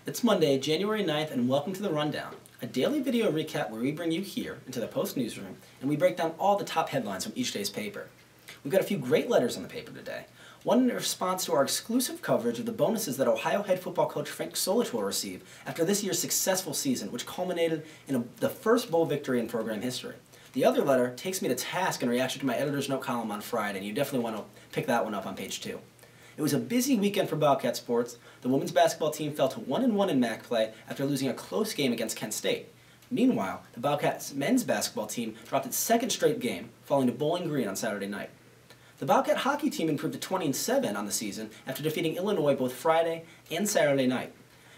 It's Monday, January 9th, and welcome to The Rundown, a daily video recap where we bring you here into the Post newsroom and we break down all the top headlines from each day's paper. We've got a few great letters on the paper today. One in response to our exclusive coverage of the bonuses that Ohio head football coach Frank Solich will receive after this year's successful season, which culminated in the first bowl victory in program history. The other letter takes me to task in reaction to my editor's note column on Friday, and you definitely want to pick that one up on page 2. It was a busy weekend for Bobcat sports. The women's basketball team fell to 1-1 in MAC play after losing a close game against Kent State. Meanwhile, the Bobcats men's basketball team dropped its second straight game, falling to Bowling Green on Saturday night. The Bobcat hockey team improved to 20-7 on the season after defeating Illinois both Friday and Saturday night.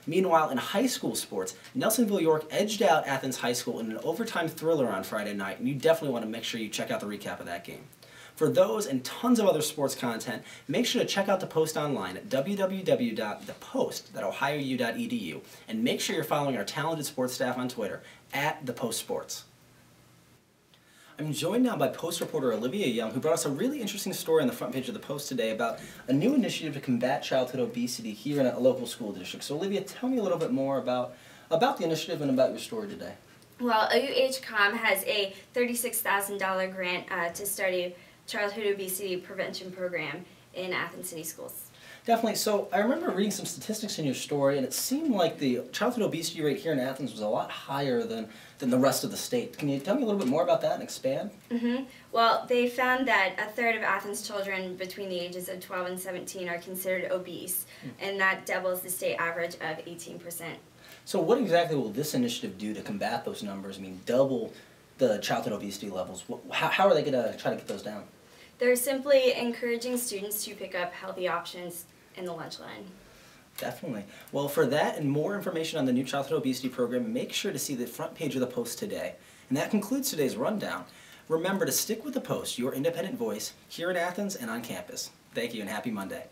Meanwhile, in high school sports, Nelsonville York edged out Athens High School in an overtime thriller on Friday night, and you definitely want to make sure you check out the recap of that game. For those and tons of other sports content, make sure to check out the Post online at www.thepost.ohiou.edu, and make sure you're following our talented sports staff on Twitter at @ThePostSports. I'm joined now by Post reporter Olivia Young, who brought us a really interesting story on the front page of the Post today about a new initiative to combat childhood obesity here in a local school district. So Olivia, tell me a little bit more about the initiative and about your story today. Well, OUHCOM has a $36,000 grant to study childhood obesity prevention program in Athens City Schools. Definitely. So I remember reading some statistics in your story, and it seemed like the childhood obesity rate here in Athens was a lot higher than the rest of the state. Can you tell me a little bit more about that and expand? Well, they found that a third of Athens children between the ages of 12 and 17 are considered obese, and that doubles the state average of 18%. So what exactly will this initiative do to combat those numbers? I mean, double the childhood obesity levels. How are they going to try to get those down? They're simply encouraging students to pick up healthy options in the lunch line. Definitely. Well, for that and more information on the new childhood obesity program, make sure to see the front page of the Post today. And that concludes today's rundown. Remember to stick with the Post, your independent voice, here in Athens and on campus. Thank you and happy Monday.